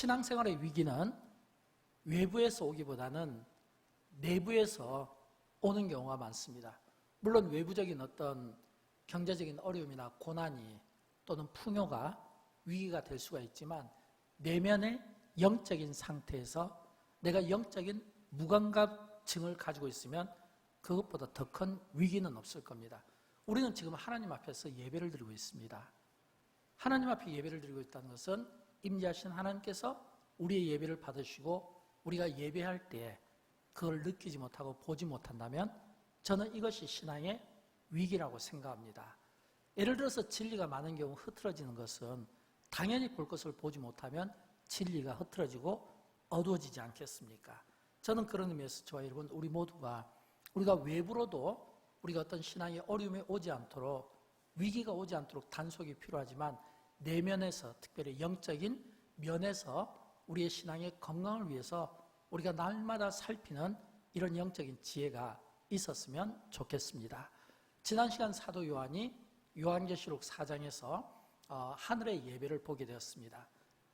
신앙생활의 위기는 외부에서 오기보다는 내부에서 오는 경우가 많습니다. 물론 외부적인 어떤 경제적인 어려움이나 고난이 또는 풍요가 위기가 될 수가 있지만 내면의 영적인 상태에서 내가 영적인 무감각증을 가지고 있으면 그것보다 더 큰 위기는 없을 겁니다. 우리는 지금 하나님 앞에서 예배를 드리고 있습니다. 하나님 앞에 예배를 드리고 있다는 것은 임재하신 하나님께서 우리의 예배를 받으시고 우리가 예배할 때 그걸 느끼지 못하고 보지 못한다면 저는 이것이 신앙의 위기라고 생각합니다. 예를 들어서 진리가 많은 경우 흐트러지는 것은 당연히 볼 것을 보지 못하면 진리가 흐트러지고 어두워지지 않겠습니까? 저는 그런 의미에서 저와 여러분 우리 모두가 우리가 외부로도 우리가 어떤 신앙의 어려움이 오지 않도록 위기가 오지 않도록 단속이 필요하지만 내면에서 특별히 영적인 면에서 우리의 신앙의 건강을 위해서 우리가 날마다 살피는 이런 영적인 지혜가 있었으면 좋겠습니다. 지난 시간 사도 요한이 요한계시록 4장에서 하늘의 예배를 보게 되었습니다.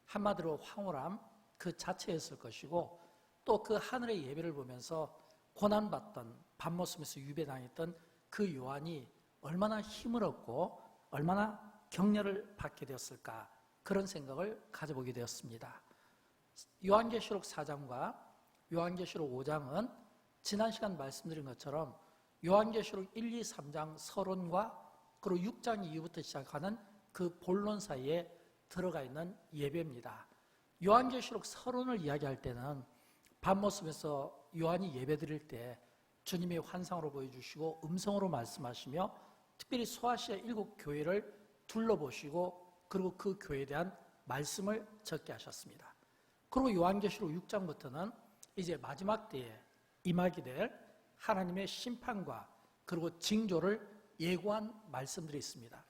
한마디로 황홀함 그 자체였을 것이고 또 그 하늘의 예배를 보면서 고난받던 밤모습에서 유배당했던 그 요한이 얼마나 힘을 얻고 얼마나 격려를 받게 되었을까 그런 생각을 가져보게 되었습니다. 요한계시록 4장과 요한계시록 5장은 지난 시간 말씀드린 것처럼 요한계시록 1, 2, 3장 서론과 그리고 6장 이후부터 시작하는 그 본론 사이에 들어가 있는 예배입니다. 요한계시록 서론을 이야기할 때는 밤모습에서 요한이 예배드릴 때 주님이 환상으로 보여주시고 음성으로 말씀하시며 특별히 소아시아 7교회를 둘러보시고 그리고 그 교회에 대한 말씀을 적게 하셨습니다. 그리고 요한계시록 6장부터는 이제 마지막 때에 임하게 될 하나님의 심판과 그리고 징조를 예고한 말씀들이 있습니다.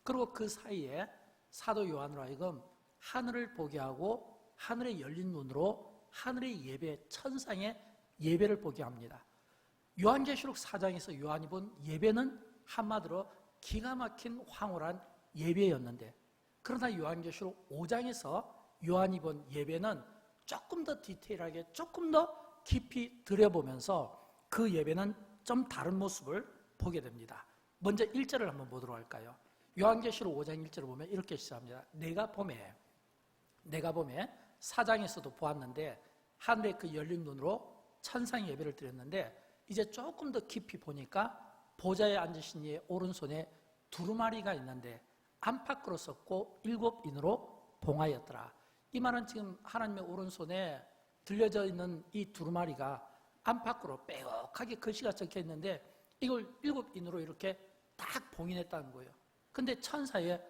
그리고 그 사이에 사도 요한으로 하여금 하늘을 보게 하고 하늘의 열린 눈으로 하늘의 예배, 천상의 예배를 보게 합니다. 요한계시록 4장에서 요한이 본 예배는 한마디로 기가 막힌 황홀한 예배였는데 그러나 요한계시록 5장에서 요한이 본 예배는 조금 더 디테일하게 조금 더 깊이 들여보면서 그 예배는 좀 다른 모습을 보게 됩니다. 먼저 1절을 한번 보도록 할까요? 요한계시록 5장 1절을 보면 이렇게 시작합니다. 내가 봄에 4장에서도 보았는데 하늘의 그 열린 눈으로 천상의 예배를 드렸는데 이제 조금 더 깊이 보니까 보좌에 앉으신 이의 오른손에 두루마리가 있는데 안팎으로 섰고 7인으로 봉하였더라. 이 말은 지금 하나님의 오른손에 들려져 있는 이 두루마리가 안팎으로 빼곡하게 글씨가 적혀 있는데 이걸 7인으로 이렇게 딱 봉인했다는 거예요. 근데 천사의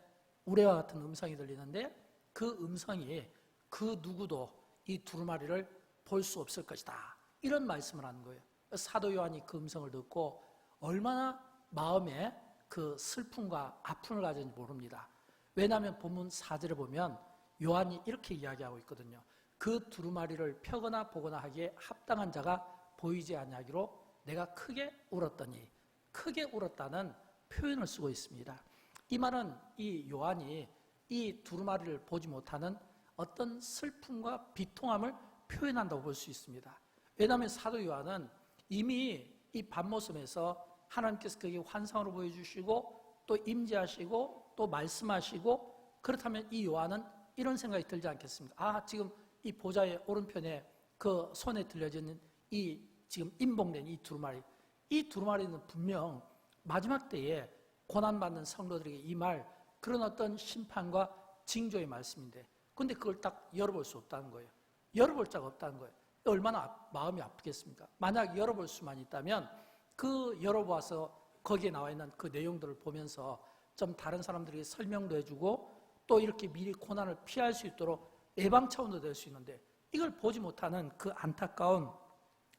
우레와 같은 음성이 들리는데 그 음성이 그 누구도 이 두루마리를 볼 수 없을 것이다. 이런 말씀을 하는 거예요. 사도 요한이 그 음성을 듣고 얼마나 마음에 그 슬픔과 아픔을 가졌는지 모릅니다. 왜냐하면 본문 4절에 보면 요한이 이렇게 이야기하고 있거든요. 그 두루마리를 펴거나 보거나 하기에 합당한 자가 보이지 아니하기로 내가 크게 울었더니 크게 울었다는 표현을 쓰고 있습니다. 이 말은 이 요한이 이 두루마리를 보지 못하는 어떤 슬픔과 비통함을 표현한다고 볼 수 있습니다. 왜냐하면 사도 요한은 이미 이 밤모습에서 하나님께서 그에게 환상으로 보여주시고 또 임재하시고 또 말씀하시고 그렇다면 이 요한은 이런 생각이 들지 않겠습니까? 지금 이 보좌의 오른편에 그 손에 들려지는 이 지금 임봉된 이 두루마리는 분명 마지막 때에 고난받는 성도들에게 임할 그런 어떤 심판과 징조의 말씀인데 근데 그걸 딱 열어볼 수 없다는 거예요. 열어볼 자가 없다는 거예요. 얼마나 마음이 아프겠습니까? 만약 열어볼 수만 있다면 그 열어봐서 거기에 나와 있는 그 내용들을 보면서 좀 다른 사람들에게 설명도 해주고 또 이렇게 미리 고난을 피할 수 있도록 예방 차원도 될 수 있는데 이걸 보지 못하는 그 안타까운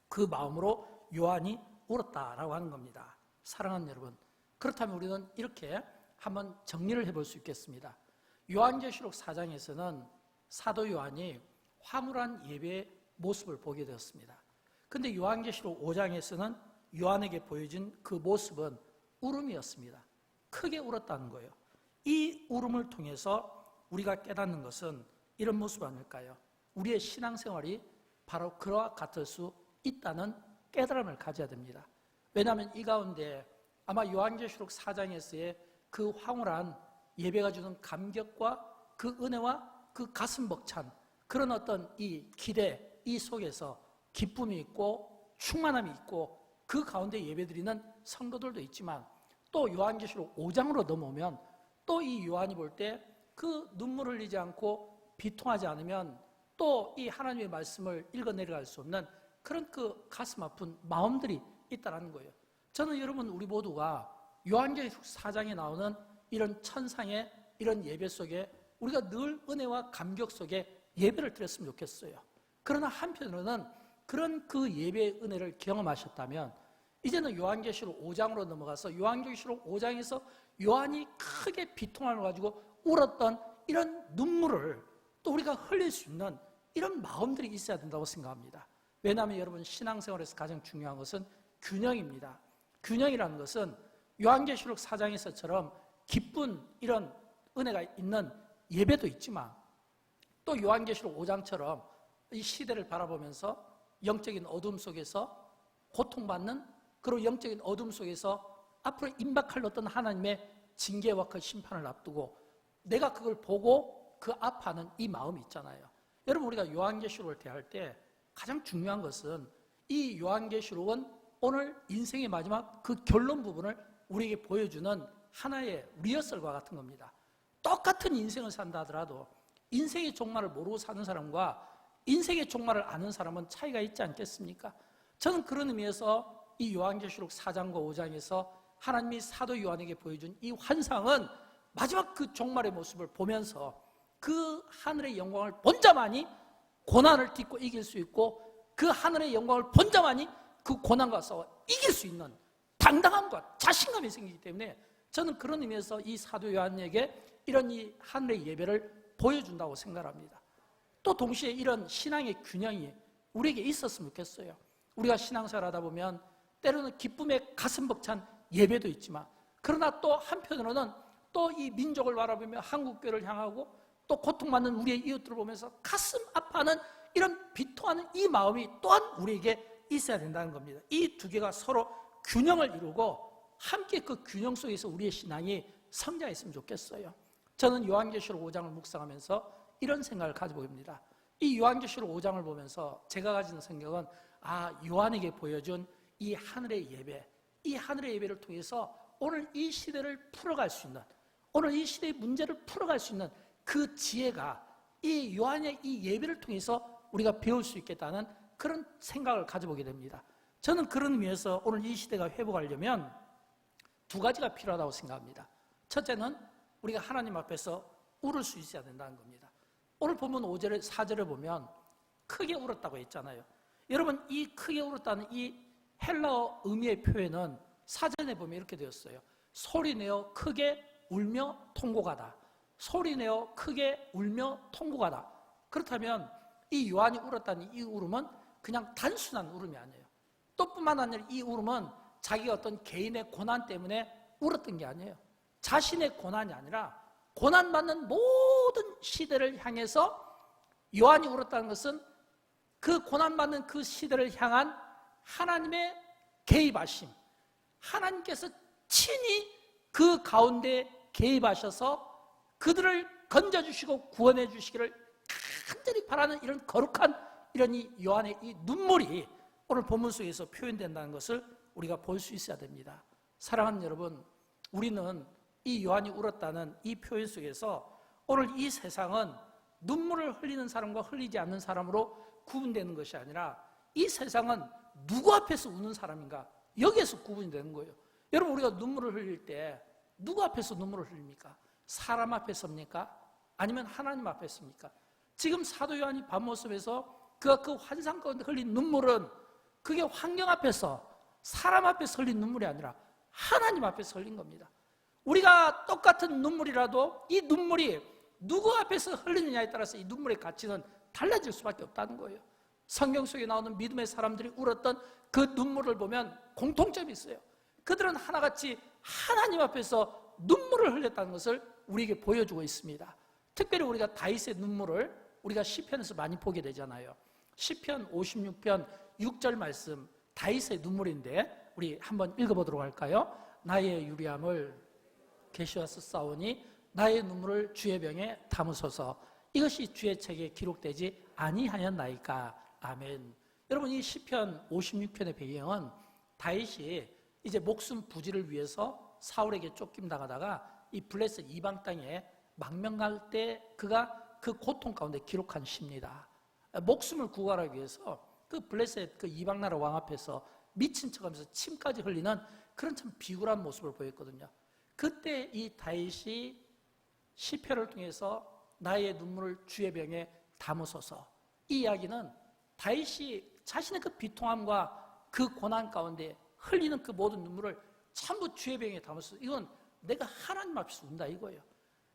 그 마음으로 요한이 울었다라고 하는 겁니다. 사랑하는 여러분, 그렇다면 우리는 이렇게 한번 정리를 해볼 수 있겠습니다. 요한계시록 4장에서는 사도 요한이 황홀한 예배의 모습을 보게 되었습니다. 그런데 요한계시록 5장에서는 요한에게 보여진 그 모습은 울음이었습니다. 크게 울었다는 거예요. 이 울음을 통해서 우리가 깨닫는 것은 이런 모습 아닐까요? 우리의 신앙생활이 바로 그와 같을 수 있다는 깨달음을 가져야 됩니다. 왜냐하면 이 가운데 아마 요한계시록 4장에서의 그 황홀한 예배가 주는 감격과 그 은혜와 그 가슴 벅찬 그런 어떤 이 기대, 이 속에서 기쁨이 있고 충만함이 있고 그 가운데 예배드리는 성도들도 있지만 또 요한계시록 5장으로 넘어오면 또 이 요한이 볼 때 그 눈물을 흘리지 않고 비통하지 않으면 또 이 하나님의 말씀을 읽어 내려갈 수 없는 그런 그 가슴 아픈 마음들이 있다는 거예요. 저는 여러분 우리 모두가 요한계시록 4장에 나오는 이런 천상의 이런 예배 속에 우리가 늘 은혜와 감격 속에 예배를 드렸으면 좋겠어요. 그러나 한편으로는 그런 그 예배의 은혜를 경험하셨다면 이제는 요한계시록 5장으로 넘어가서 요한계시록 5장에서 요한이 크게 비통함을 가지고 울었던 이런 눈물을 또 우리가 흘릴 수 있는 이런 마음들이 있어야 된다고 생각합니다. 왜냐하면 여러분 신앙생활에서 가장 중요한 것은 균형입니다. 균형이라는 것은 요한계시록 4장에서처럼 기쁜 이런 은혜가 있는 예배도 있지만 또 요한계시록 5장처럼 이 시대를 바라보면서 영적인 어둠 속에서 고통받는 그리고 영적인 어둠 속에서 앞으로 임박할 어떤 하나님의 징계와 그 심판을 앞두고 내가 그걸 보고 그 아파하는 이 마음이 있잖아요. 여러분 우리가 요한계시록을 대할 때 가장 중요한 것은 이 요한계시록은 오늘 인생의 마지막 그 결론 부분을 우리에게 보여주는 하나의 리허설과 같은 겁니다. 똑같은 인생을 산다 하더라도 인생의 종말을 모르고 사는 사람과 인생의 종말을 아는 사람은 차이가 있지 않겠습니까? 저는 그런 의미에서 이 요한계시록 4장과 5장에서 하나님이 사도 요한에게 보여준 이 환상은 마지막 그 종말의 모습을 보면서 그 하늘의 영광을 본 자만이 고난을 딛고 이길 수 있고 그 하늘의 영광을 본 자만이 그 고난과 싸워 이길 수 있는 당당함과 자신감이 생기기 때문에 저는 그런 의미에서 이 사도 요한에게 이런 이 하늘의 예배를 보여준다고 생각합니다. 또 동시에 이런 신앙의 균형이 우리에게 있었으면 좋겠어요. 우리가 신앙생활 하다 보면 때로는 기쁨에 가슴 벅찬 예배도 있지만 그러나 또 한편으로는 또 이 민족을 바라보며 한국교회를 향하고 또 고통받는 우리의 이웃들을 보면서 가슴 아파하는 이런 비통하는 이 마음이 또한 우리에게 있어야 된다는 겁니다. 이 두 개가 서로 균형을 이루고 함께 그 균형 속에서 우리의 신앙이 성장했으면 좋겠어요. 저는 요한계시록 5장을 묵상하면서 이런 생각을 가지고 있습니다. 이 요한계시록 5장을 보면서 제가 가지는 생각은 요한에게 보여준 이 하늘의 예배, 이 하늘의 예배를 통해서 오늘 이 시대를 풀어갈 수 있는, 오늘 이 시대의 문제를 풀어갈 수 있는 그 지혜가 이 요한의 이 예배를 통해서 우리가 배울 수 있겠다는 그런 생각을 가져보게 됩니다. 저는 그런 의미에서 오늘 이 시대가 회복하려면 두 가지가 필요하다고 생각합니다. 첫째는 우리가 하나님 앞에서 울을 수 있어야 된다는 겁니다. 오늘 보면 5절에 4절에 보면 크게 울었다고 했잖아요. 여러분 이 크게 울었다는 이 헬라어 의미의 표현은 사전에 보면 이렇게 되었어요. 소리내어 크게 울며 통곡하다. 소리내어 크게 울며 통곡하다. 그렇다면 이 요한이 울었다는 이 울음은 그냥 단순한 울음이 아니에요. 또 뿐만 아니라 이 울음은 자기가 어떤 개인의 고난 때문에 울었던 게 아니에요. 자신의 고난이 아니라 고난받는 모든 시대를 향해서 요한이 울었다는 것은 그 고난받는 그 시대를 향한 하나님의 개입하심, 하나님께서 친히 그 가운데 개입하셔서 그들을 건져주시고 구원해 주시기를 간절히 바라는 이런 거룩한 이런 이 요한의 이 눈물이 오늘 본문 속에서 표현된다는 것을 우리가 볼 수 있어야 됩니다. 사랑하는 여러분, 우리는 이 요한이 울었다는 이 표현 속에서 오늘 이 세상은 눈물을 흘리는 사람과 흘리지 않는 사람으로 구분되는 것이 아니라 이 세상은 누구 앞에서 우는 사람인가? 여기에서 구분이 되는 거예요. 여러분 우리가 눈물을 흘릴 때 누구 앞에서 눈물을 흘립니까? 사람 앞에서입니까? 아니면 하나님 앞에서입니까? 지금 사도 요한이 밤모습에서 그가 그 환상 가운데 흘린 눈물은 그게 환경 앞에서 사람 앞에서 흘린 눈물이 아니라 하나님 앞에서 흘린 겁니다. 우리가 똑같은 눈물이라도 이 눈물이 누구 앞에서 흘리느냐에 따라서 이 눈물의 가치는 달라질 수밖에 없다는 거예요. 성경 속에 나오는 믿음의 사람들이 울었던 그 눈물을 보면 공통점이 있어요. 그들은 하나같이 하나님 앞에서 눈물을 흘렸다는 것을 우리에게 보여주고 있습니다. 특별히 우리가 다윗의 눈물을 우리가 시편에서 많이 보게 되잖아요. 시편 56편 6절 말씀, 다윗의 눈물인데 우리 한번 읽어보도록 할까요? 나의 유리함을 계시와서 싸우니 나의 눈물을 주의 병에 담으소서. 이것이 주의 책에 기록되지 아니하였나이까. 아멘. 여러분, 이 시편 56편의 배경은 다윗이 이제 목숨 부지를 위해서 사울에게 쫓김당하다가 이 블레셋 이방 땅에 망명할 때 그가 그 고통 가운데 기록한 시입니다. 목숨을 구하기 위해서 그 블레셋 그 이방 나라 왕 앞에서 미친 척하면서 침까지 흘리는 그런 참 비굴한 모습을 보였거든요. 그때 이 다윗이 시편을 통해서 나의 눈물을 주의 병에 담으소서. 이 이야기는 다윗이 자신의 그 비통함과 그 고난 가운데 흘리는 그 모든 눈물을 전부 주의 병에 담으소서. 이건 내가 하나님 앞에서 운다 이거예요.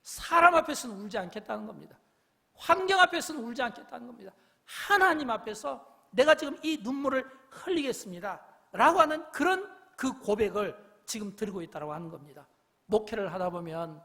사람 앞에서는 울지 않겠다는 겁니다. 환경 앞에서는 울지 않겠다는 겁니다. 하나님 앞에서 내가 지금 이 눈물을 흘리겠습니다 라고 하는 그런 그 고백을 지금 드리고 있다고 하는 겁니다. 목회를 하다 보면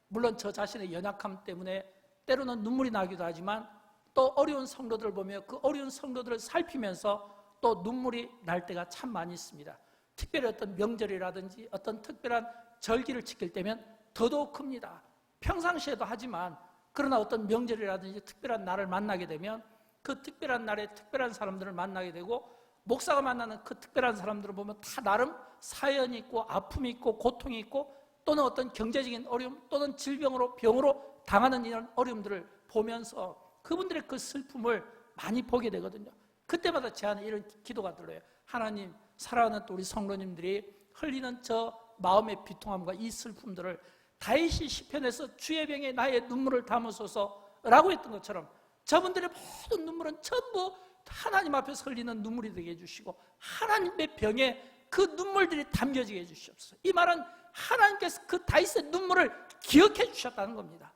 물론 저 자신의 연약함 때문에 때로는 눈물이 나기도 하지만 또 어려운 성도들을 보며 그 어려운 성도들을 살피면서 또 눈물이 날 때가 참 많이 있습니다. 특별히 어떤 명절이라든지 어떤 특별한 절기를 지킬 때면 더더욱 큽니다. 평상시에도 하지만 그러나 어떤 명절이라든지 특별한 날을 만나게 되면 그 특별한 날에 특별한 사람들을 만나게 되고 목사가 만나는 그 특별한 사람들을 보면 다 나름 사연이 있고 아픔이 있고 고통이 있고 또는 어떤 경제적인 어려움 또는 질병으로 병으로 당하는 이런 어려움들을 보면서 그분들의 그 슬픔을 많이 보게 되거든요. 그때마다 제 안에 이런 기도가 들어요. 하나님, 사랑하는 또 우리 성도님들이 흘리는 저 마음의 비통함과 이 슬픔들을 다윗이 시편에서 주의 병에 나의 눈물을 담으소서라고 했던 것처럼 저분들의 모든 눈물은 전부 하나님 앞에서 흘리는 눈물이 되게 해주시고 하나님의 병에 그 눈물들이 담겨지게 해주시옵소서. 이 말은 하나님께서 그 다윗의 눈물을 기억해 주셨다는 겁니다.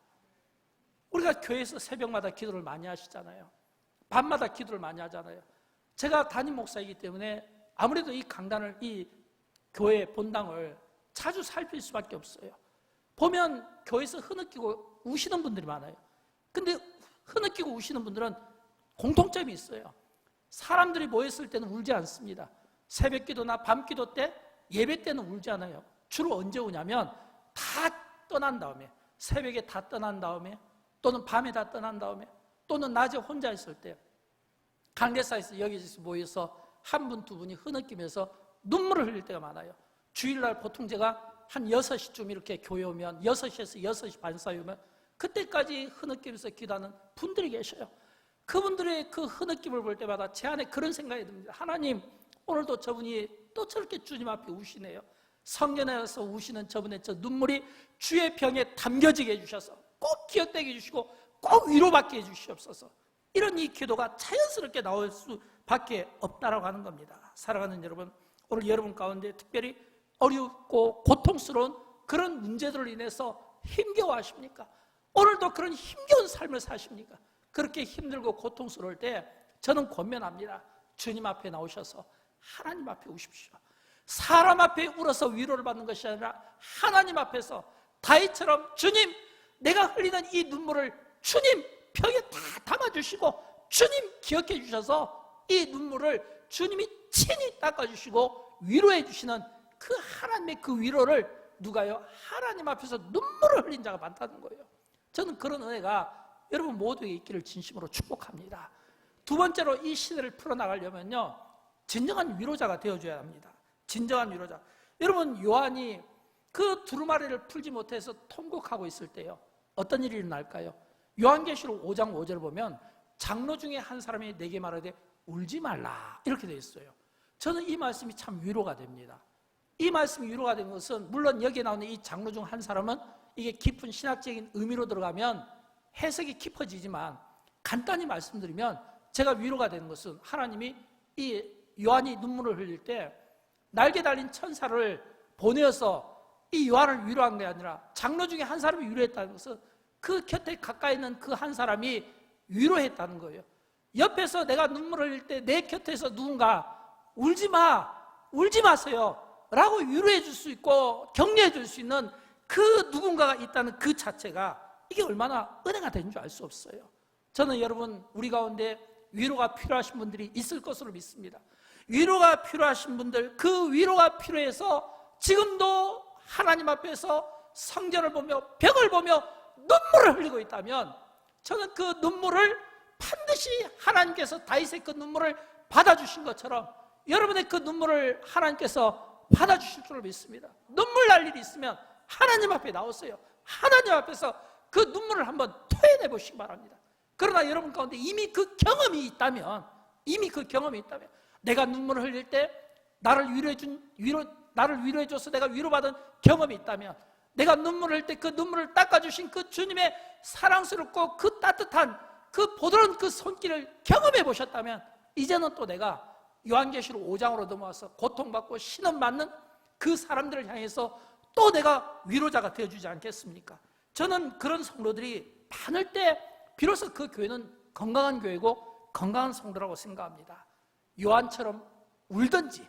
우리가 교회에서 새벽마다 기도를 많이 하시잖아요. 밤마다 기도를 많이 하잖아요. 제가 담임 목사이기 때문에 아무래도 이 강단을, 이 교회 본당을 자주 살필 수밖에 없어요. 보면 교회에서 흐느끼고 우시는 분들이 많아요. 근데 흐느끼고 우시는 분들은 공통점이 있어요. 사람들이 모였을 때는 울지 않습니다. 새벽 기도나 밤 기도 때, 예배 때는 울지 않아요. 주로 언제 우냐면 다 떠난 다음에, 새벽에 다 떠난 다음에 또는 밤에 다 떠난 다음에 또는 낮에 혼자 있을 때 강대사에서 여기서 모여서 한 분, 두 분이 흐느끼면서 눈물을 흘릴 때가 많아요. 주일날 보통 제가 한 6시쯤 이렇게 교회 오면 6시에서 6시 반 사이 오면 그때까지 흐느끼면서 기도하는 분들이 계셔요. 그분들의 그 흐느낌을 볼 때마다 제 안에 그런 생각이 듭니다. 하나님, 오늘도 저분이 또 저렇게 주님 앞에 우시네요. 성전에서 우시는 저분의 저 눈물이 주의 병에 담겨지게 해주셔서 꼭 기억되게 해주시고 꼭 위로받게 해주시옵소서. 이런 이 기도가 자연스럽게 나올 수밖에 없다라고 하는 겁니다. 사랑하는 여러분, 오늘 여러분 가운데 특별히 어렵고 고통스러운 그런 문제들을 인해서 힘겨워하십니까? 오늘도 그런 힘겨운 삶을 사십니까? 그렇게 힘들고 고통스러울 때 저는 권면합니다. 주님 앞에 나오셔서 하나님 앞에 우십시오. 사람 앞에 울어서 위로를 받는 것이 아니라 하나님 앞에서 다윗처럼 주님, 내가 흘리는 이 눈물을 주님 벽에 다 담아주시고 주님 기억해 주셔서 이 눈물을 주님이 친히 닦아주시고 위로해 주시는 그 하나님의 그 위로를 누가요? 하나님 앞에서 눈물을 흘린 자가 많다는 거예요. 저는 그런 은혜가 여러분 모두에게 있기를 진심으로 축복합니다. 두 번째로 이 시대를 풀어나가려면요, 진정한 위로자가 되어줘야 합니다. 진정한 위로자. 여러분, 요한이 그 두루마리를 풀지 못해서 통곡하고 있을 때요, 어떤 일이 일어날까요? 요한계시록 5장 5절을 보면 장로 중에 한 사람이 내게 말하되 울지 말라 이렇게 되어 있어요. 저는 이 말씀이 참 위로가 됩니다. 이 말씀이 위로가 된 것은 물론 여기에 나오는 이 장로 중 한 사람은 이게 깊은 신학적인 의미로 들어가면 해석이 깊어지지만 간단히 말씀드리면 제가 위로가 되는 것은 하나님이 이 요한이 눈물을 흘릴 때 날개 달린 천사를 보내어서 이 요한을 위로한 게 아니라 장로 중에 한 사람이 위로했다는 것은 그 곁에 가까이 있는 그 한 사람이 위로했다는 거예요. 옆에서 내가 눈물을 흘릴 때 내 곁에서 누군가 울지 마세요 라고 위로해 줄 수 있고 격려해 줄 수 있는 그 누군가가 있다는 그 자체가 이게 얼마나 은혜가 되는 줄 알 수 없어요. 저는 여러분 우리 가운데 위로가 필요하신 분들이 있을 것으로 믿습니다. 위로가 필요하신 분들, 그 위로가 필요해서 지금도 하나님 앞에서 성전을 보며 벽을 보며 눈물을 흘리고 있다면 저는 그 눈물을 반드시 하나님께서 다윗의 그 눈물을 받아주신 것처럼 여러분의 그 눈물을 하나님께서 받아주실 줄 믿습니다. 눈물 날 일이 있으면 하나님 앞에 나오세요. 하나님 앞에서 그 눈물을 한번 토해내 보시기 바랍니다. 그러나 여러분 가운데 이미 그 경험이 있다면 내가 눈물을 흘릴 때 나를 위로해줘서 내가 위로받은 경험이 있다면, 내가 눈물을 흘릴 때 그 눈물을 닦아주신 그 주님의 사랑스럽고 그 따뜻한 그 보드러운 그 손길을 경험해 보셨다면 이제는 또 내가 요한계시록 5장으로 넘어와서 고통받고 신음받는 그 사람들을 향해서 또 내가 위로자가 되어주지 않겠습니까? 저는 그런 성도들이 많을 때 비로소 그 교회는 건강한 교회고 건강한 성도라고 생각합니다. 요한처럼 울든지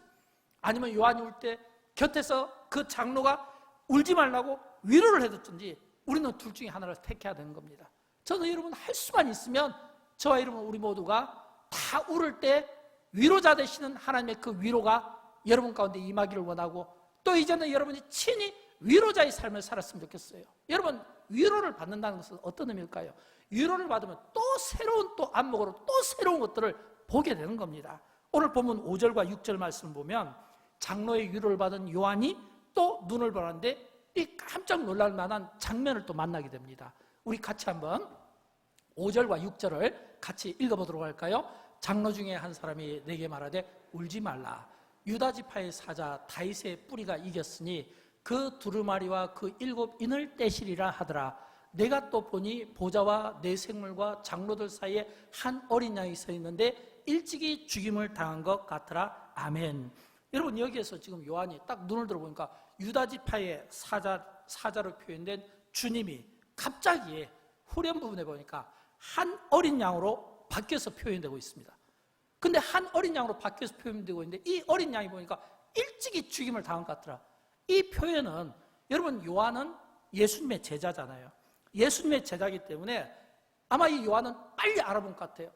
아니면 요한이 울 때 곁에서 그 장로가 울지 말라고 위로를 해줬든지 우리는 둘 중에 하나를 택해야 되는 겁니다. 저는 여러분 할 수만 있으면 저와 여러분 우리 모두가 다 울을 때 위로자 되시는 하나님의 그 위로가 여러분 가운데 임하기를 원하고, 또 이제는 여러분이 친히 위로자의 삶을 살았으면 좋겠어요. 여러분 위로를 받는다는 것은 어떤 의미일까요? 위로를 받으면 또 새로운 또 안목으로 또 새로운 것들을 보게 되는 겁니다. 오늘 본문 5절과 6절 말씀을 보면 장로의 위로를 받은 요한이 또 눈을 보았는데 이 깜짝 놀랄 만한 장면을 또 만나게 됩니다. 우리 같이 한번 5절과 6절을 같이 읽어보도록 할까요? 장로 중에 한 사람이 내게 말하되 울지 말라. 유다 지파의 사자 다윗의 뿌리가 이겼으니 그 두루마리와 그 7인을 떼시리라 하더라. 내가 또 보니 보좌와 내 생물과 장로들 사이에 한 어린 양이 서 있는데 일찍이 죽임을 당한 것 같더라. 아멘. 여러분 여기에서 지금 요한이 딱 눈을 들어보니까 유다 지파의 사자로 표현된 주님이 갑자기 후렴 부분에 보니까 한 어린 양으로 바뀌어서 표현되고 있습니다. 근데 한 어린 양으로 바뀌어서 표현되고 있는데 이 어린 양이 보니까 일찍이 죽임을 당한 것 같더라. 이 표현은 여러분 요한은 예수님의 제자잖아요. 예수님의 제자이기 때문에 아마 이 요한은 빨리 알아본 것 같아요.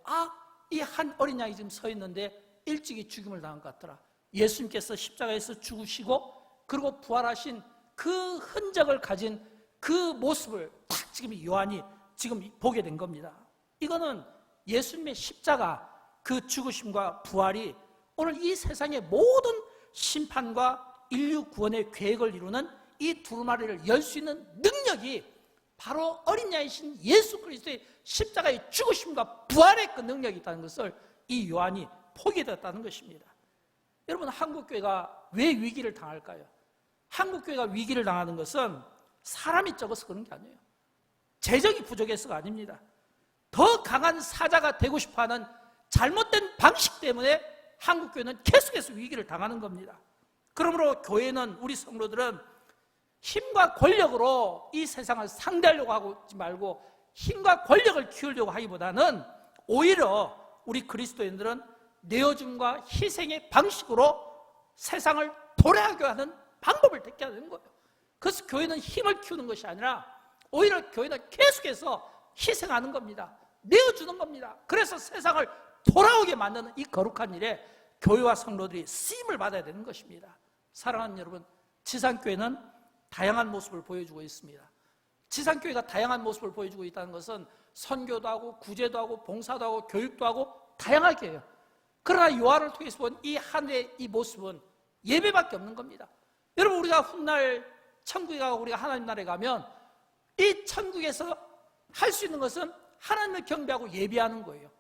이 한 어린 양이 지금 서 있는데 일찍이 죽임을 당한 것 같더라. 예수님께서 십자가에서 죽으시고 그리고 부활하신 그 흔적을 가진 그 모습을 딱 지금 요한이 지금 보게 된 겁니다. 이거는 예수님의 십자가 그 죽으심과 부활이 오늘 이 세상의 모든 심판과 인류 구원의 계획을 이루는 이 두루마리를 열 수 있는 능력이 바로 어린 양이신 예수 그리스도의 십자가의 죽으심과 부활의 그 능력이 있다는 것을 이 요한이 보게 되었다는 것입니다. 여러분 한국교회가 왜 위기를 당할까요? 한국교회가 위기를 당하는 것은 사람이 적어서 그런 게 아니에요. 재정이 부족해서가 아닙니다. 더 강한 사자가 되고 싶어하는 잘못된 방식 때문에 한국교회는 계속해서 위기를 당하는 겁니다. 그러므로 교회는, 우리 성도들은 힘과 권력으로 이 세상을 상대하려고 하지 말고 힘과 권력을 키우려고 하기보다는 오히려 우리 그리스도인들은 내어줌과 희생의 방식으로 세상을 도래하게 하는 방법을 택해야 되는 거예요. 그래서 교회는 힘을 키우는 것이 아니라 오히려 교회는 계속해서 희생하는 겁니다. 내어주는 겁니다. 그래서 세상을 돌아오게 만드는 이 거룩한 일에 교회와 성도들이 쓰임을 받아야 되는 것입니다. 사랑하는 여러분, 지상교회는 다양한 모습을 보여주고 있습니다. 지상교회가 다양한 모습을 보여주고 있다는 것은 선교도 하고 구제도 하고 봉사도 하고 교육도 하고 다양하게 해요. 그러나 요한을 통해서 본 이 한 해의 이 모습은 예배밖에 없는 겁니다. 여러분 우리가 훗날 천국에 가고 우리가 하나님 나라에 가면 이 천국에서 할 수 있는 것은 하나님을 경배하고 예배하는 거예요.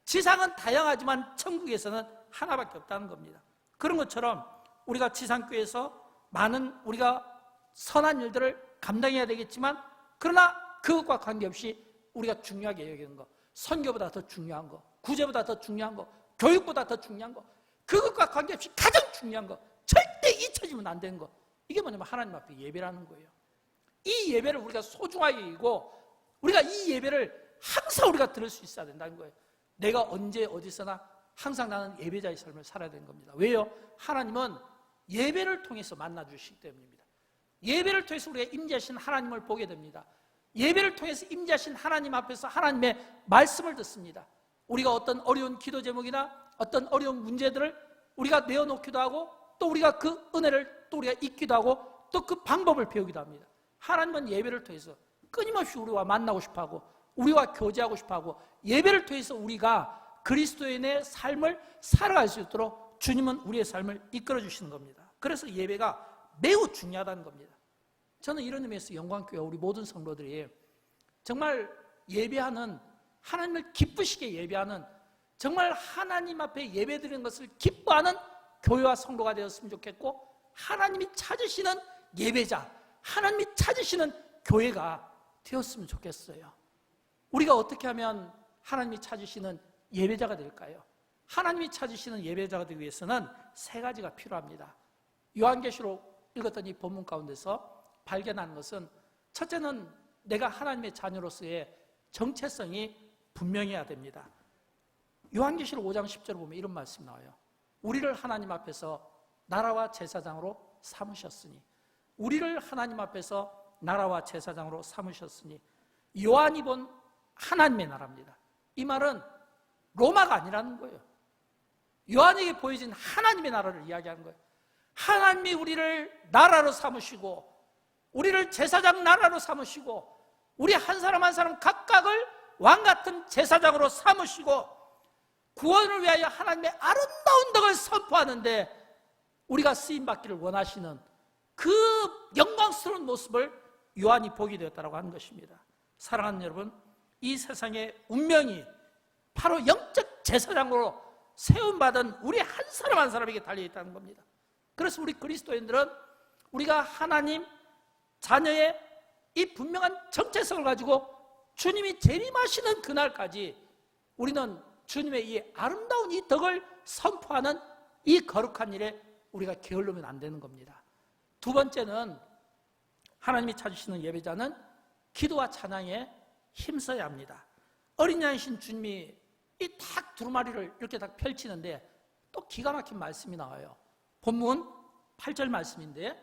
지상은 다양하지만 천국에서는 하나밖에 없다는 겁니다. 그런 것처럼 우리가 지상교회에서 많은 우리가 선한 일들을 감당해야 되겠지만, 그러나 그것과 관계없이 우리가 중요하게 여기는 것, 선교보다 더 중요한 것, 구제보다 더 중요한 것, 교육보다 더 중요한 것, 그것과 관계없이 가장 중요한 것, 절대 잊혀지면 안 되는 것, 이게 뭐냐면 하나님 앞에 예배라는 거예요. 이 예배를 우리가 소중하게 여기고 우리가 이 예배를 항상 우리가 들을 수 있어야 된다는 거예요. 내가 언제 어디서나 항상 나는 예배자의 삶을 살아야 되는 겁니다. 왜요? 하나님은 예배를 통해서 만나 주시기 때문입니다. 예배를 통해서 우리가 임재하신 하나님을 보게 됩니다. 예배를 통해서 임재하신 하나님 앞에서 하나님의 말씀을 듣습니다. 우리가 어떤 어려운 기도 제목이나 어떤 어려운 문제들을 우리가 내어놓기도 하고, 또 우리가 그 은혜를 또 우리가 잊기도 하고, 또 그 방법을 배우기도 합니다. 하나님은 예배를 통해서 끊임없이 우리와 만나고 싶어하고, 우리와 교제하고 싶어하고, 예배를 통해서 우리가 그리스도인의 삶을 살아갈 수 있도록 주님은 우리의 삶을 이끌어 주시는 겁니다. 그래서 예배가 매우 중요하다는 겁니다. 저는 이런 의미에서 영광교회 우리 모든 성도들이 정말 예배하는, 하나님을 기쁘시게 예배하는, 정말 하나님 앞에 예배드리는 것을 기뻐하는 교회와 성도가 되었으면 좋겠고, 하나님이 찾으시는 예배자, 하나님이 찾으시는 교회가 되었으면 좋겠어요. 우리가 어떻게 하면 하나님이 찾으시는 예배자가 될까요? 하나님이 찾으시는 예배자가 되기 위해서는 세 가지가 필요합니다. 요한계시록 읽었던 이 본문 가운데서 발견하는 것은, 첫째는 내가 하나님의 자녀로서의 정체성이 분명해야 됩니다. 요한계시록 5장 10절을 보면 이런 말씀이 나와요. 우리를 하나님 앞에서 나라와 제사장으로 삼으셨으니, 우리를 하나님 앞에서 나라와 제사장으로 삼으셨으니, 요한이 본 하나님의 나라입니다. 이 말은 로마가 아니라는 거예요. 요한에게 보여진 하나님의 나라를 이야기하는 거예요. 하나님이 우리를 나라로 삼으시고, 우리를 제사장 나라로 삼으시고, 우리 한 사람 한 사람 각각을 왕같은 제사장으로 삼으시고, 구원을 위하여 하나님의 아름다운 덕을 선포하는데 우리가 쓰임받기를 원하시는 그 영광스러운 모습을 요한이 보게 되었다고 하는 것입니다. 사랑하는 여러분, 이 세상의 운명이 바로 영적 제사장으로 세움받은 우리 한 사람 한 사람에게 달려있다는 겁니다. 그래서 우리 그리스도인들은 우리가 하나님 자녀의 이 분명한 정체성을 가지고 주님이 재림하시는 그날까지 우리는 주님의 이 아름다운 이 덕을 선포하는 이 거룩한 일에 우리가 게을르면 안 되는 겁니다. 두 번째는 하나님이 찾으시는 예배자는 기도와 찬양에 힘써야 합니다. 어린 양이신 주님이 이 딱 두루마리를 이렇게 딱 펼치는데 또 기가 막힌 말씀이 나와요. 본문 8절 말씀인데,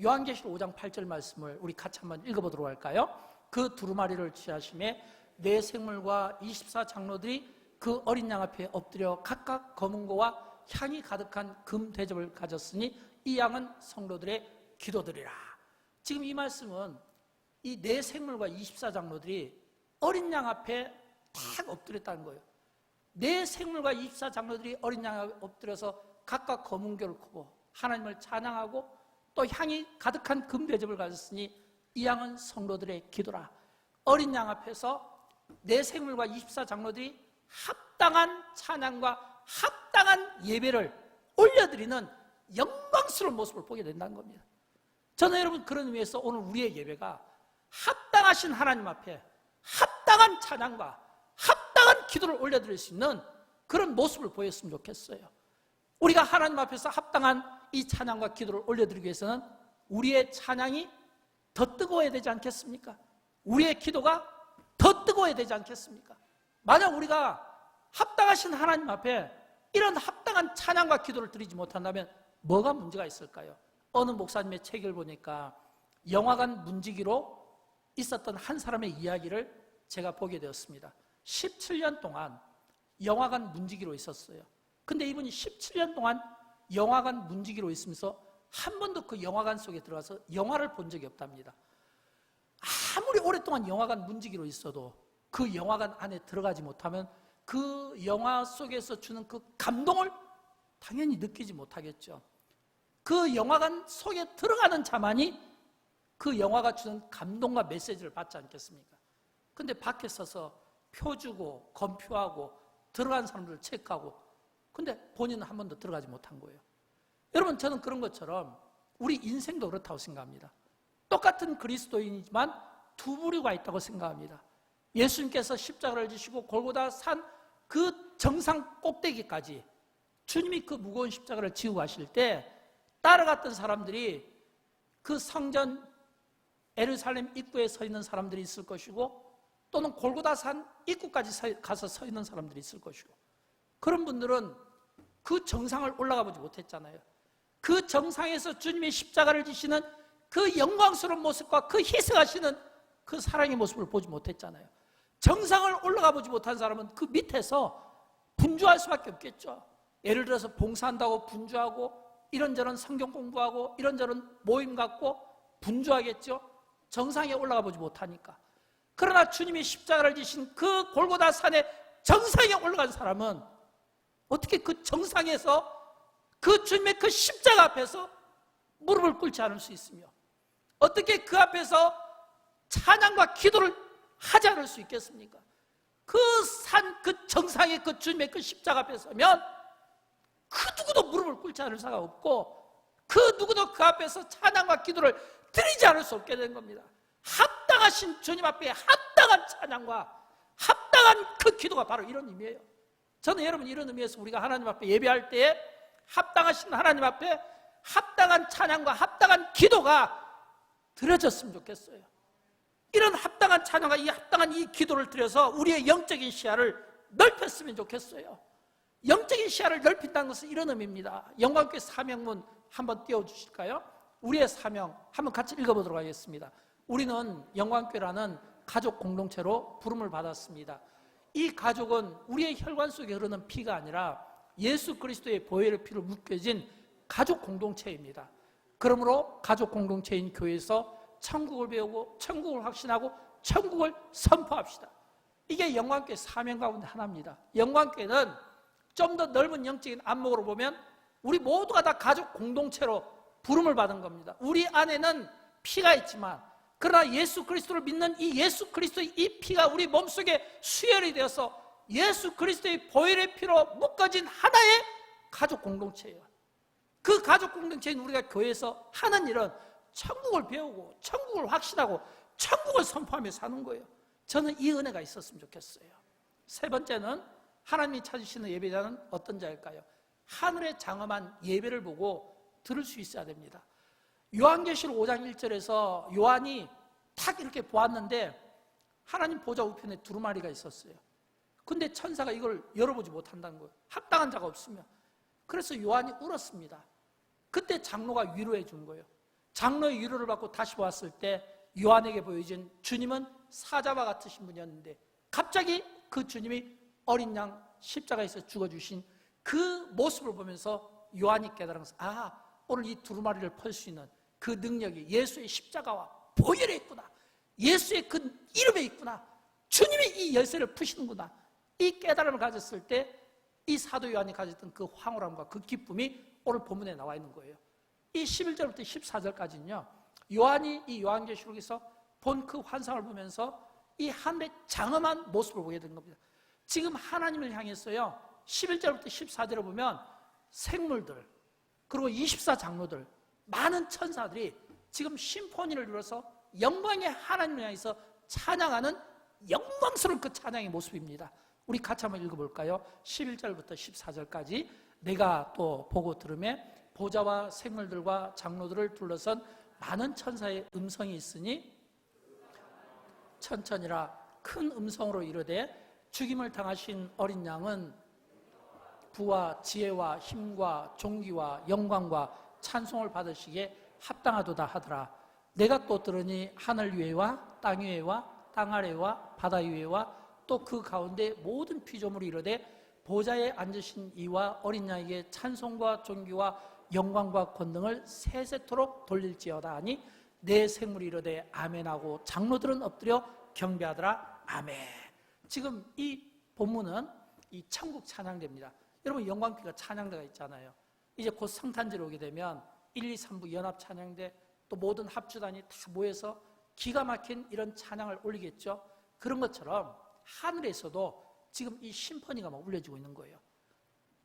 요한계시록 5장 8절 말씀을 우리 같이 한번 읽어보도록 할까요? 그 두루마리를 취하심에 네 생물과 24장로들이 그 어린 양 앞에 엎드려 각각 검은 고와 향이 가득한 금 대접을 가졌으니 이 양은 성도들의 기도드리라. 지금 이 말씀은 이 네 생물과 24장로들이 어린 양 앞에 탁 엎드렸다는 거예요. 네 생물과 24장로들이 어린 양 앞에 엎드려서 각각 검은 고를 크고 하나님을 찬양하고 또 향이 가득한 금 대접을 가졌으니 이 양은 성도들의 기도라. 어린 양 앞에서 네 생물과 24장로들이 합당한 찬양과 합당한 예배를 올려드리는 영광스러운 모습을 보게 된다는 겁니다. 저는 여러분 그런 의미에서 오늘 우리의 예배가 합당하신 하나님 앞에 합당한 찬양과 합당한 기도를 올려드릴 수 있는 그런 모습을 보였으면 좋겠어요. 우리가 하나님 앞에서 합당한 이 찬양과 기도를 올려드리기 위해서는 우리의 찬양이 더 뜨거워야 되지 않겠습니까? 우리의 기도가 더 뜨거워야 되지 않겠습니까? 만약 우리가 합당하신 하나님 앞에 이런 합당한 찬양과 기도를 드리지 못한다면 뭐가 문제가 있을까요? 어느 목사님의 책을 보니까 영화관 문지기로 있었던 한 사람의 이야기를 제가 보게 되었습니다. 17년 동안 영화관 문지기로 있었어요. 근데 이분이 17년 동안 영화관 문지기로 있으면서 한 번도 그 영화관 속에 들어가서 영화를 본 적이 없답니다. 아무리 오랫동안 영화관 문지기로 있어도 그 영화관 안에 들어가지 못하면 그 영화 속에서 주는 그 감동을 당연히 느끼지 못하겠죠. 그 영화관 속에 들어가는 자만이 그 영화가 주는 감동과 메시지를 받지 않겠습니까? 근데 밖에 서서 표 주고 검표하고 들어간 사람들을 체크하고, 근데 본인은 한 번도 들어가지 못한 거예요. 여러분, 저는 그런 것처럼 우리 인생도 그렇다고 생각합니다. 똑같은 그리스도인이지만 두 부류가 있다고 생각합니다. 예수님께서 십자가를 지시고 골고다 산 그 정상 꼭대기까지 주님이 그 무거운 십자가를 지고 가실 때 따라갔던 사람들이 그 성전 예루살렘 입구에 서 있는 사람들이 있을 것이고, 또는 골고다 산 입구까지 가서 서 있는 사람들이 있을 것이고, 그런 분들은 그 정상을 올라가 보지 못했잖아요. 그 정상에서 주님의 십자가를 지시는 그 영광스러운 모습과 그 희생하시는 그 사랑의 모습을 보지 못했잖아요. 정상을 올라가 보지 못한 사람은 그 밑에서 분주할 수밖에 없겠죠. 예를 들어서 봉사한다고 분주하고 이런저런 성경 공부하고 이런저런 모임 갖고 분주하겠죠. 정상에 올라가 보지 못하니까. 그러나 주님이 십자가를 지신 그 골고다 산의 정상에 올라간 사람은 어떻게 그 정상에서 그 주님의 그 십자가 앞에서 무릎을 꿇지 않을 수 있으며 어떻게 그 앞에서 찬양과 기도를 하지 않을 수 있겠습니까? 그 산, 그 정상의 그 주님의 그 십자가 앞에 서면 그 누구도 무릎을 꿇지 않을 수가 없고 그 누구도 그 앞에서 찬양과 기도를 드리지 않을 수 없게 된 겁니다. 합당하신 주님 앞에 합당한 찬양과 합당한 그 기도가 바로 이런 의미예요. 저는 여러분 이런 의미에서 우리가 하나님 앞에 예배할 때에 합당하신 하나님 앞에 합당한 찬양과 합당한 기도가 드려졌으면 좋겠어요. 이런 합당한 찬양과 이 합당한 이 기도를 드려서 우리의 영적인 시야를 넓혔으면 좋겠어요. 영적인 시야를 넓힌다는 것은 이런 의미입니다. 영광교회 사명문 한번 띄워주실까요? 우리의 사명 한번 같이 읽어보도록 하겠습니다. 우리는 영광교회라는 가족 공동체로 부름을 받았습니다. 이 가족은 우리의 혈관 속에 흐르는 피가 아니라 예수 그리스도의 보혈의 피로 묶여진 가족 공동체입니다. 그러므로 가족 공동체인 교회에서 천국을 배우고 천국을 확신하고 천국을 선포합시다. 이게 영광교회 사명 가운데 하나입니다. 영광교회는 좀 더 넓은 영적인 안목으로 보면 우리 모두가 다 가족 공동체로 부름을 받은 겁니다. 우리 안에는 피가 있지만 그러나 예수 그리스도를 믿는 이 예수 그리스도의 이 피가 우리 몸속에 수혈이 되어서 예수 그리스도의 보혈의 피로 묶어진 하나의 가족 공동체예요. 그 가족 공동체인 우리가 교회에서 하는 일은 천국을 배우고 천국을 확신하고 천국을 선포하며 사는 거예요. 저는 이 은혜가 있었으면 좋겠어요. 세 번째는 하나님이 찾으시는 예배자는 어떤 자일까요? 하늘의 장엄한 예배를 보고 들을 수 있어야 됩니다. 요한계시록 5장 1절에서 요한이 탁 이렇게 보았는데 하나님 보좌 우편에 두루마리가 있었어요. 근데 천사가 이걸 열어보지 못한다는 거예요. 합당한 자가 없으면. 그래서 요한이 울었습니다. 그때 장로가 위로해 준 거예요. 장로의 위로를 받고 다시 보았을 때 요한에게 보여진 주님은 사자와 같으신 분이었는데 갑자기 그 주님이 어린 양 십자가에서 죽어주신 그 모습을 보면서 요한이 깨달아서 오늘 이 두루마리를 펄 수 있는 그 능력이 예수의 십자가와 보혈에 있구나. 예수의 그 이름에 있구나. 주님이 이 열쇠를 푸시는구나. 이 깨달음을 가졌을 때 이 사도 요한이 가졌던 그 황홀함과 그 기쁨이 오늘 본문에 나와 있는 거예요. 이 11절부터 14절까지는요 요한이 이 요한계시록에서 본 그 환상을 보면서 이 하늘의 장엄한 모습을 보게 된 겁니다. 지금 하나님을 향해서요 11절부터 14절을 보면 생물들 그리고 24장로들 많은 천사들이 지금 심포니를 이뤄서 영광의 하나님을 향해서 찬양하는 영광스러운 그 찬양의 모습입니다. 우리 같이 한번 읽어볼까요? 11절부터 14절까지 내가 또 보고 들으매 보좌와 생물들과 장로들을 둘러선 많은 천사의 음성이 있으니 천천히라 큰 음성으로 이르되 죽임을 당하신 어린 양은 부와 지혜와 힘과 존귀와 영광과 찬송을 받으시기에 합당하도다 하더라. 내가 또 들으니 하늘 위에와 땅 위에와 땅 아래와 바다 위에와 또 그 가운데 모든 피조물이 이르되 보좌에 앉으신 이와 어린 양에게 찬송과 존귀와 영광과 권능을 세세토록 돌릴지어다 하니 내 생물이 이르되 아멘하고 장로들은 엎드려 경배하더라. 아멘. 지금 이 본문은 이 천국 찬양대입니다. 여러분 영광교회가 찬양대가 있잖아요. 이제 곧 성탄절 오게 되면 1, 2, 3부 연합 찬양대 또 모든 합주단이 다 모여서 기가 막힌 이런 찬양을 올리겠죠. 그런 것처럼 하늘에서도 지금 이 심포니가 막 울려지고 있는 거예요.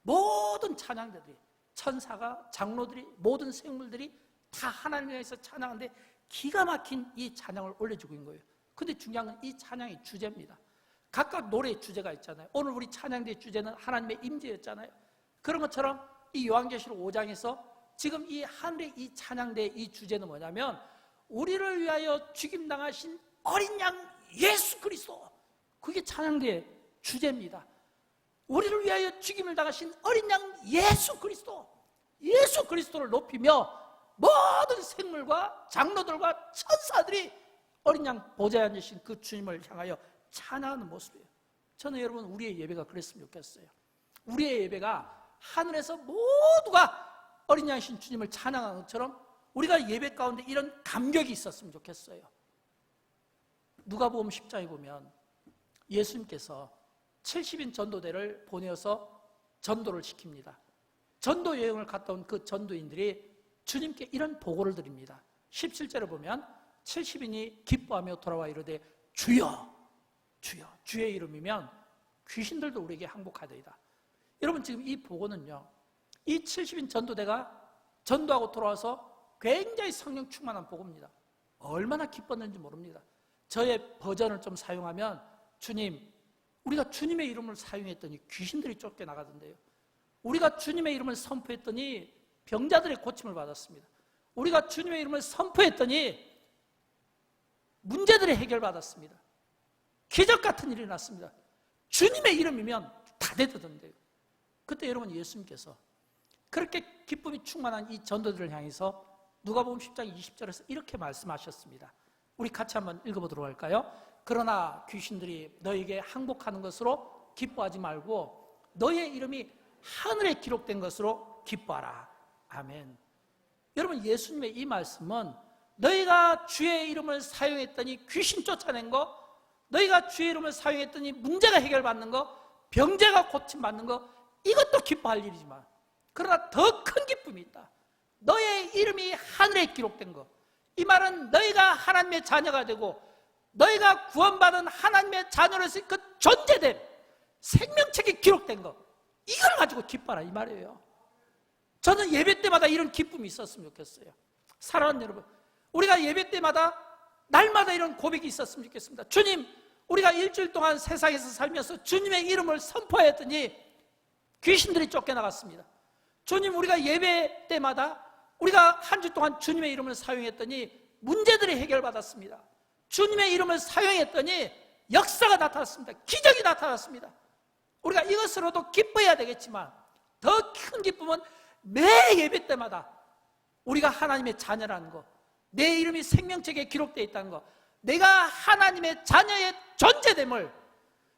모든 찬양대들이 천사가 장로들이 모든 생물들이 다 하나님을 위해서 찬양하는데 기가 막힌 이 찬양을 올려주고 있는 거예요. 근데 중요한 건 이 찬양의 주제입니다. 각각 노래의 주제가 있잖아요. 오늘 우리 찬양대의 주제는 하나님의 임재였잖아요. 그런 것처럼 이 요한계시록 5장에서 지금 이 하늘의 이 찬양대의 이 주제는 뭐냐면 우리를 위하여 죽임당하신 어린 양 예수 그리스도, 그게 찬양대의 주제입니다. 우리를 위하여 죽임을 당하신 어린 양 예수 그리스도를 높이며 모든 생물과 장로들과 천사들이 어린 양 보좌에 앉으신 그 주님을 향하여 찬양하는 모습이에요. 저는 여러분 우리의 예배가 그랬으면 좋겠어요. 우리의 예배가 하늘에서 모두가 어린 양이신 주님을 찬양하는 것처럼 우리가 예배 가운데 이런 감격이 있었으면 좋겠어요. 누가복음 10장에 보면 예수님께서 70인 전도대를 보내어서 전도를 시킵니다. 전도 여행을 갔다 온 그 전도인들이 주님께 이런 보고를 드립니다. 17절에 보면 70인이 기뻐하며 돌아와 이르되 주여 주여, 주의 이름이면 귀신들도 우리에게 항복하더이다. 여러분 지금 이 보고는요, 이 70인 전도대가 전도하고 돌아와서 굉장히 성령 충만한 보고입니다. 얼마나 기뻤는지 모릅니다. 저의 버전을 좀 사용하면 주님, 우리가 주님의 이름을 사용했더니 귀신들이 쫓겨나가던데요. 우리가 주님의 이름을 선포했더니 병자들의 고침을 받았습니다. 우리가 주님의 이름을 선포했더니 문제들이 해결받았습니다. 기적 같은 일이 났습니다. 주님의 이름이면 다 되던데요. 그때 여러분 예수님께서 그렇게 기쁨이 충만한 이 전도들을 향해서 누가복음 10장 20절에서 이렇게 말씀하셨습니다. 우리 같이 한번 읽어보도록 할까요? 그러나 귀신들이 너에게 항복하는 것으로 기뻐하지 말고 너의 이름이 하늘에 기록된 것으로 기뻐하라. 아멘. 여러분 예수님의 이 말씀은 너희가 주의 이름을 사용했더니 귀신 쫓아낸 거, 너희가 주의 이름을 사용했더니 문제가 해결받는 거, 병자가 고침받는 거, 이것도 기뻐할 일이지만 그러나 더 큰 기쁨이 있다. 너의 이름이 하늘에 기록된 거, 이 말은 너희가 하나님의 자녀가 되고 너희가 구원받은 하나님의 자녀로서의 그 존재됨, 생명책에 기록된 거, 이걸 가지고 기뻐하라 이 말이에요. 저는 예배 때마다 이런 기쁨이 있었으면 좋겠어요. 사랑하는 여러분, 우리가 예배 때마다 날마다 이런 고백이 있었으면 좋겠습니다. 주님, 우리가 일주일 동안 세상에서 살면서 주님의 이름을 선포했더니 귀신들이 쫓겨나갔습니다. 주님, 우리가 예배 때마다 우리가 한 주 동안 주님의 이름을 사용했더니 문제들이 해결받았습니다. 주님의 이름을 사용했더니 역사가 나타났습니다. 기적이 나타났습니다. 우리가 이것으로도 기뻐해야 되겠지만 더 큰 기쁨은 매 예배 때마다 우리가 하나님의 자녀라는 거, 내 이름이 생명책에 기록되어 있다는 거, 내가 하나님의 자녀의 존재됨을,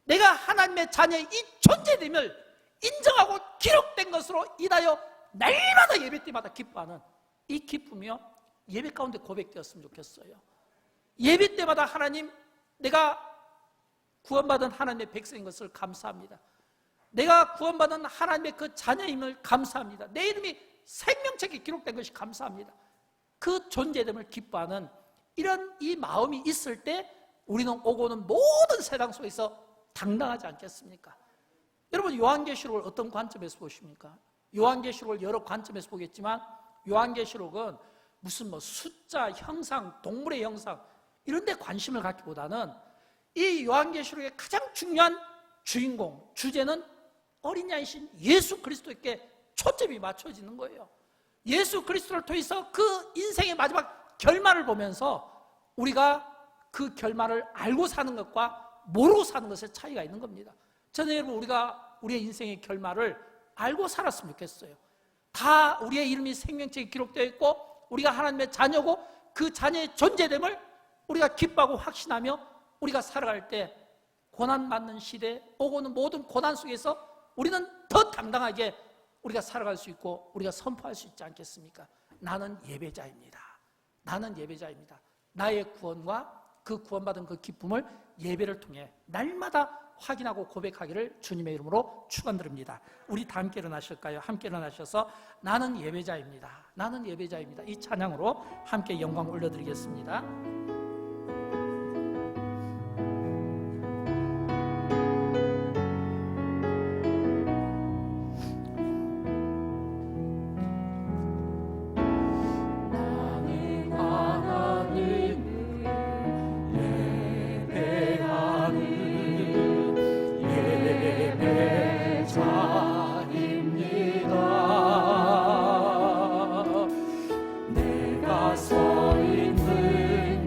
내가 하나님의 자녀의 이 존재됨을 인정하고 기록된 것으로 인하여 날마다 예배 때마다 기뻐하는 이 기쁨이요, 예배 가운데 고백되었으면 좋겠어요. 예배 때마다 하나님, 내가 구원받은 하나님의 백성인 것을 감사합니다. 내가 구원받은 하나님의 그 자녀임을 감사합니다. 내 이름이 생명책에 기록된 것이 감사합니다. 그 존재됨을 기뻐하는 이런 이 마음이 있을 때 우리는 오고 오는 모든 세상 속에서 당당하지 않겠습니까? 여러분 요한계시록을 어떤 관점에서 보십니까? 요한계시록을 여러 관점에서 보겠지만 요한계시록은 무슨 숫자, 형상, 동물의 형상 이런 데 관심을 갖기보다는 이 요한계시록의 가장 중요한 주인공, 주제는 어린 양이신 예수 그리스도께 초점이 맞춰지는 거예요. 예수 그리스도를 통해서 그 인생의 마지막 결말을 보면서 우리가 그 결말을 알고 사는 것과 모르고 사는 것의 차이가 있는 겁니다. 저는 여러분 우리가 우리의 인생의 결말을 알고 살았으면 좋겠어요. 다 우리의 이름이 생명책에 기록되어 있고 우리가 하나님의 자녀고 그 자녀의 존재됨을 우리가 기뻐하고 확신하며 우리가 살아갈 때 고난받는 시대, 오고는 모든 고난 속에서 우리는 더 당당하게 우리가 살아갈 수 있고 우리가 선포할 수 있지 않겠습니까? 나는 예배자입니다. 나는 예배자입니다. 나의 구원과 그 구원받은 그 기쁨을 예배를 통해 날마다 확인하고 고백하기를 주님의 이름으로 축원드립니다. 우리 다 함께 일어나실까요? 함께 일어나셔서 나는 예배자입니다. 나는 예배자입니다. 이 찬양으로 함께 영광 올려드리겠습니다. 서 있는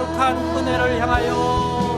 거룩한 은혜를 향하여